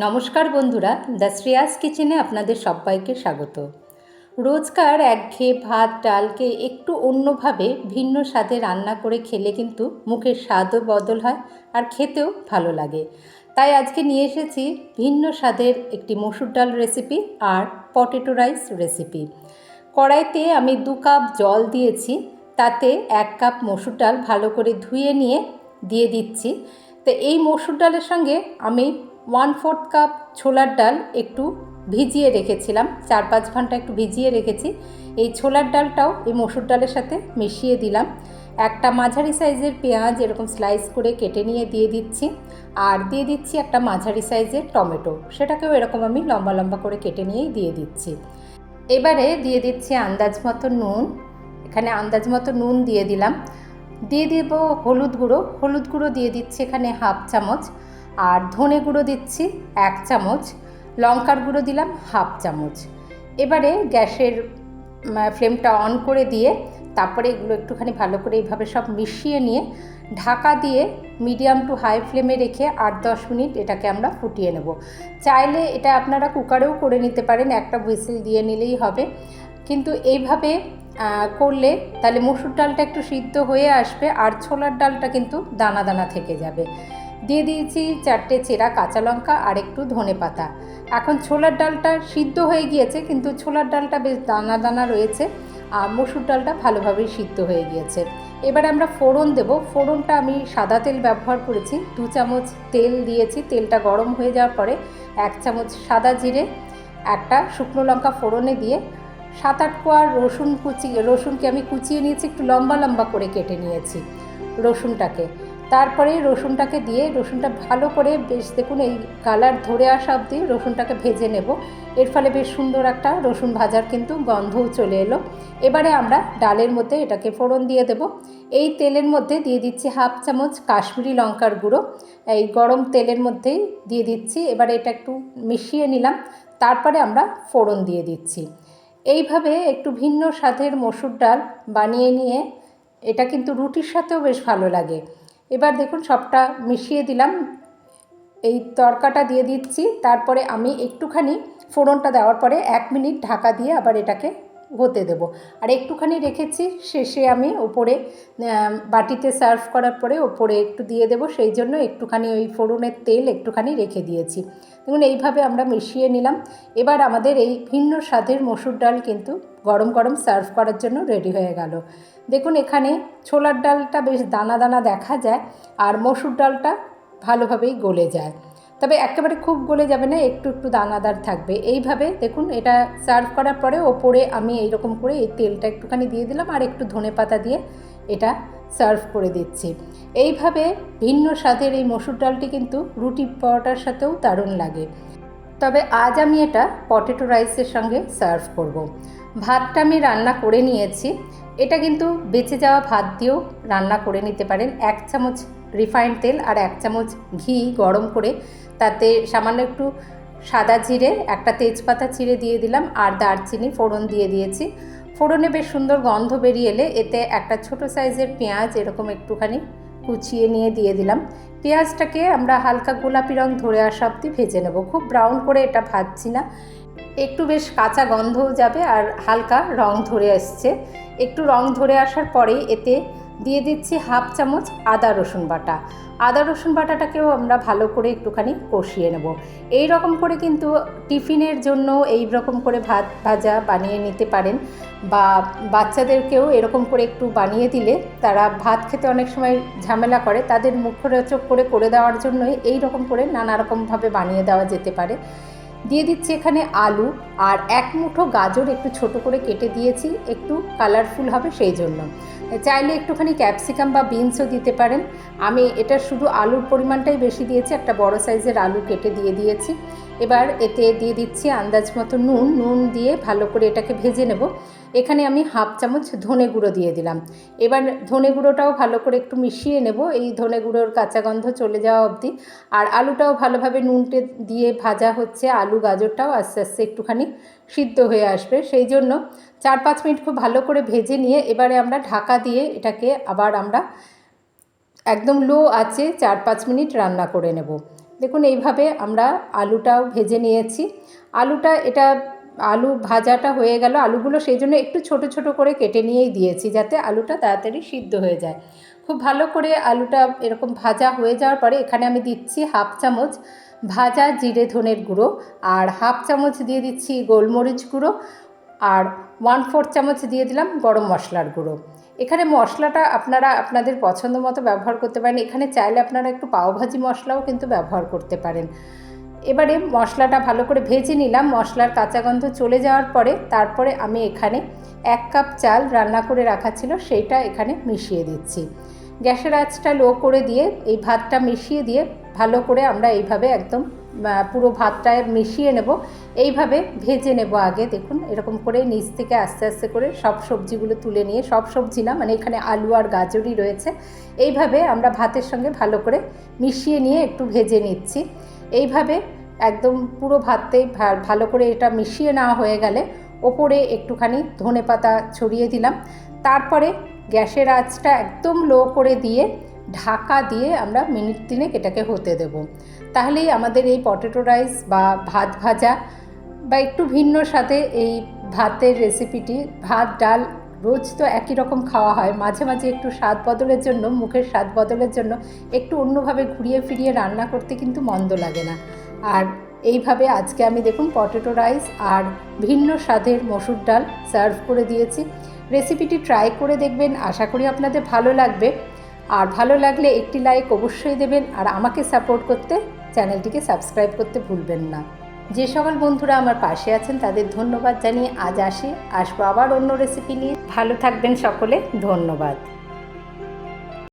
নমস্কার বন্ধুরা, দ্য শ্রেয়াস কিচেনে আপনাদের সবাইকে স্বাগত। রোজকার একঘেয়ে ভাত ডালকে একটু অন্যভাবে ভিন্ন স্বাদে রান্না করে খেলে কিন্তু মুখের স্বাদও বদল হয় আর খেতেও ভালো লাগে। তাই আজকে নিয়ে এসেছি ভিন্ন স্বাদের একটি মসুর ডাল রেসিপি আর পটেটো রাইস রেসিপি। কড়াইতে আমি 2 কাপ জল দিয়েছি, তাতে 1 কাপ মসুর ডাল ভালো করে ধুয়ে নিয়ে দিয়ে দিচ্ছি। তো এই মসুর ডালের সঙ্গে আমি 1/4 কাপ ছোলার ডাল একটু ভিজিয়ে রেখেছিলাম, 4-5 ঘন্টা একটু ভিজিয়ে রেখেছি। এই ছোলার ডালটাও এই মসুর ডালের সাথে মিশিয়ে দিলাম। একটা মাঝারি সাইজের পেঁয়াজ এরকম স্লাইস করে কেটে নিয়ে দিয়ে দিচ্ছি, আর দিয়ে দিচ্ছি একটা মাঝারি সাইজের টমেটো, সেটাকেও এরকম আমি লম্বা লম্বা করে কেটে নিয়েই দিয়ে দিচ্ছি। এবারে দিয়ে দিচ্ছি আন্দাজ মতো নুন, এখানে আন্দাজ মতো নুন দিয়ে দিলাম। দিয়ে দেব হলুদ গুঁড়ো দিয়ে দিচ্ছি এখানে 1/2 চামচ, আর ধনে গুঁড়ো দিচ্ছি 1 চামচ, লঙ্কার গুঁড়ো দিলাম 1/2 চামচ। এবারে গ্যাসের ফ্লেমটা অন করে দিয়ে তারপরে এগুলো একটুখানি ভালো করে এইভাবে সব মিশিয়ে নিয়ে ঢাকা দিয়ে মিডিয়াম টু হাই ফ্লেমে রেখে 8-10 মিনিট এটাকে আমরা ফুটিয়ে নেব। চাইলে এটা আপনারা কুকারেও করে নিতে পারেন, একটা হুইসেল দিয়ে নিলেই হবে, কিন্তু এইভাবে করলে তাহলে মসুর ডালটা একটু সিদ্ধ হয়ে আসবে আর ছোলার ডালটা কিন্তু দানা দানা থেকে যাবে। দিয়ে দিয়েছি 4টে চেরা কাঁচা লঙ্কা আর একটু ধনে পাতা। এখন ছোলার ডালটা সিদ্ধ হয়ে গিয়েছে, কিন্তু ছোলার ডালটা বেশ দানা দানা রয়েছে আর মসুর ডালটা ভালোভাবেই সিদ্ধ হয়ে গিয়েছে। এবার আমরা ফোড়ন দেব। ফোড়নটা আমি সাদা তেল ব্যবহার করেছি, 2 চামচ তেল দিয়েছি। তেলটা গরম হয়ে যাওয়ার পরে 1 চামচ সাদা জিরে, একটা শুকনো লঙ্কা ফোড়নে দিয়ে 7-8 কোয়া রসুনকে আমি কুচিয়ে নিয়েছি, একটু লম্বা লম্বা করে কেটে নিয়েছি রসুনটাকে। তারপরে রসুনটাকে দিয়ে রসুনটা ভালো করে বেশ দেখুন এই কালার ধরে আসা অবধি রসুনটাকে ভেজে নেব। এর ফলে বেশ সুন্দর একটা রসুন ভাজার কিন্তু গন্ধও চলে এলো। এবারে আমরা ডালের মধ্যে এটাকে ফোড়ন দিয়ে দেব। এই তেলের মধ্যে দিয়ে দিচ্ছি 1/2 চামচ কাশ্মীরি লঙ্কার গুঁড়ো, এই গরম তেলের মধ্যেই দিয়ে দিচ্ছি। এবারে এটা একটু মিশিয়ে নিলাম, তারপরে আমরা ফোড়ন দিয়ে দিচ্ছি। এইভাবে একটু ভিন্ন স্বাদের মসুর ডাল বানিয়ে নিয়ে এটা কিন্তু রুটির সাথেও বেশ ভালো লাগে। এবার দেখুন সবটা মিশিয়ে দিলাম, এই তড়কাটা দিয়ে দিচ্ছি। তারপরে আমি একটুখানি ফোড়নটা দেওয়ার পরে 1 মিনিট ঢাকা দিয়ে আবার এটাকে হতে দেব। আর একটুখানি রেখেছি, শেষে আমি ওপরে বাটিতে সার্ভ করার পরে ওপরে একটু দিয়ে দেব, সেই জন্য একটুখানি ওই ফোড়নের তেল একটুখানি রেখে দিয়েছি। দেখুন এইভাবে আমরা মিশিয়ে নিলাম। এবার আমাদের এই ভিন্ন স্বাদের মসুর ডাল কিন্তু গরম গরম সার্ভ করার জন্য রেডি হয়ে গেল। দেখুন এখানে ছোলার ডালটা বেশ দানা দানা দেখা যায় আর মসুর ডালটা ভালোভাবেই গলে যায়, তবে একেবারে খুব গলে যাবে না, একটু একটু দানাদার থাকবে। এইভাবে দেখুন এটা সার্ভ করার পরে ওপরে আমি এইরকম করে এই তেলটা একটুখানি দিয়ে দিলাম আর একটু ধনেপাতা দিয়ে এটা সার্ভ করে দিচ্ছি। এইভাবে ভিন্ন স্বাদের এই মসুর ডালটি কিন্তু রুটি পরোটার সাথেও দারুণ লাগে। তবে আজ আমি এটা পটেটো রাইসের সঙ্গে সার্ভ করব। ভাতটা আমি রান্না করে নিয়েছি, এটা কিন্তু বেঁচে যাওয়া ভাত দিয়েও রান্না করে নিতে পারেন। 1 চামচ রিফাইন্ড তেল আর 1 চামচ ঘি গরম করে তাতে সামান্য একটু সাদা জিরে, একটা তেজপাতা চিড়ে দিয়ে দিলাম আর দারচিনি ফোড়ন দিয়ে দিয়েছি। ফোড়নে বেশ সুন্দর গন্ধ বেরিয়ে এলে এতে একটা ছোট সাইজের পেঁয়াজ এরকম একটুখানি কুচিয়ে নিয়ে দিয়ে দিলাম। পেঁয়াজটাকে আমরা হালকা গোলাপি রং ধরে আসা অবধি ভেজে নেব, খুব ব্রাউন করে এটা ভাজছি না, একটু বেশ কাঁচা গন্ধও যাবে আর হালকা রং ধরে আসছে। একটু রং ধরে আসার পরেই এতে দিয়ে দিচ্ছি 1/2 চামচ আদা রসুন বাটা। আদা রসুন বাটাটাকেও আমরা ভালো করে একটুখানি কষিয়ে নেব। এই রকম করে কিন্তু টিফিনের জন্য এই রকম করে ভাত ভাজা বানিয়ে নিতে পারেন, বা বাচ্চাদেরকেও এরকম করে একটু বানিয়ে দিলে তারা ভাত খেতে অনেক সময় ঝামেলা করে, তাদের মুখরোচক করে দেওয়ার জন্যই এই রকম করে নানা রকমভাবে বানিয়ে দেওয়া যেতে পারে। দিয়ে দিচ্ছি এখানে আলু আর 1 মুঠো গাজর একটু ছোট করে কেটে দিয়েছি, একটু কালারফুল হবে সেই জন্য। চাইলে একটুখানি ক্যাপসিকাম বা বিনসও দিতে পারেন। আমি এটা শুধু আলুর পরিমাণটাই বেশি দিয়েছি, একটা বড় সাইজের আলু কেটে দিয়ে দিয়েছি। এবার এতে দিয়ে দিচ্ছি আন্দাজ মতো নুন দিয়ে ভালো করে এটাকে ভেজে নেব। এখানে আমি 1/2 চামচ ধনে গুঁড়ো দিয়ে দিলাম। এবার ধনে গুঁড়োটাও ভালো করে একটু মিশিয়ে নেব, এই ধনে গুঁড়োর কাঁচা গন্ধ চলে যাওয়া অবধি। আর আলুটাও ভালোভাবে নুনটে দিয়ে ভাজা হচ্ছে, আলু গাজরটাও আস্তে আস্তে একটুখানি সিদ্ধ হয়ে আসবে, সেই জন্য 4-5 মিনিট খুব ভালো করে ভেজে নিয়ে এবারে আমরা ঢাকা দিয়ে এটাকে আবার আমরা একদম লো আঁচে 4-5 মিনিট রান্না করে নেব। দেখুন এইভাবে আমরা আলুটাও ভেজে নিয়েছি। আলু ভাজাটা হয়ে গেল। আলুগুলো সেই জন্য একটু ছোট ছোট করে কেটে নিয়েই দিয়েছি, যাতে আলুটা তাড়াতাড়ি সিদ্ধ হয়ে যায়। খুব ভালো করে আলুটা এরকম ভাজা হয়ে যাওয়ার পরে এখানে আমি দিচ্ছি 1/2 চামচ ভাজা জিরে ধনের গুঁড়ো, আর 1/2 চামচ দিয়ে দিচ্ছি গোলমরিচ গুঁড়ো, আর 1/4 চামচ দিয়ে দিলাম গরম মশলার গুঁড়ো। এখানে মশলাটা আপনারা আপনাদের পছন্দ মতো ব্যবহার করতে পারেন। এখানে চাইলে আপনারা একটু পাওভাজি মশলাও কিন্তু ব্যবহার করতে পারেন। এবারে মশলাটা ভালো করে ভেজে নিলাম। মশলার কাঁচা গন্ধ চলে যাওয়ার পরে তারপরে আমি এখানে 1 কাপ চাল রান্না করে রাখা ছিল সেইটা এখানে মিশিয়ে দিচ্ছি। গ্যাসের আঁচটা লো করে দিয়ে এই ভাতটা মিশিয়ে দিয়ে ভালো করে আমরা এইভাবে একদম পুরো ভাতটা মিশিয়ে নেব। এইভাবে ভেজে নেব আগে। দেখুন এরকম করে নিচ থেকে আস্তে আস্তে করে সব সবজিগুলো তুলে নিয়ে, সব সবজি না মানে এখানে আলু আর গাজরই রয়েছে, এইভাবে আমরা ভাতের সঙ্গে ভালো করে মিশিয়ে নিয়ে একটু ভেজে নিচ্ছি। এইভাবে একদম পুরো ভাতটাই ভালো করে এটা মিশিয়ে নেওয়া হয়ে গেলে ওপরে একটুখানি ধনেপাতা ছড়িয়ে দিলাম। তারপরে গ্যাসের আঁচটা একদম লো করে দিয়ে ঢাকা দিয়ে আমরা মিনিট 3 এটাকে হতে দেব। তাহলেই আমাদের এই পটেটো রাইস বা ভাত ভাজা বা একটু ভিন্ন স্বাদে এই ভাতের রেসিপিটি, ভাত ডাল রোজ তো একই রকম খাওয়া হয়, মাঝে মাঝে একটু স্বাদ বদলের জন্য, মুখের স্বাদ বদলের জন্য একটু অন্যভাবে ঘুরিয়ে ফিরিয়ে রান্না করতে কিন্তু মন্দ লাগে না। আর এইভাবে আজকে আমি দেখুন পটেটো রাইস আর ভিন্ন স্বাদের মসুর ডাল সার্ভ করে দিয়েছি। রেসিপিটি ট্রাই করে দেখবেন, আশা করি আপনাদের ভালো লাগবে। আর ভালো লাগলে একটি লাইক অবশ্যই দেবেন, আর আমাকে সাপোর্ট করতে চ্যানেলটিকে সাবস্ক্রাইব করতে ভুলবেন না। যে সকল বন্ধুরা আমার পাশে আছেন তাদের ধন্যবাদ জানিয়ে আজ আসবো আবার অন্য রেসিপি নিয়ে। ভালো থাকবেন সকলে, ধন্যবাদ।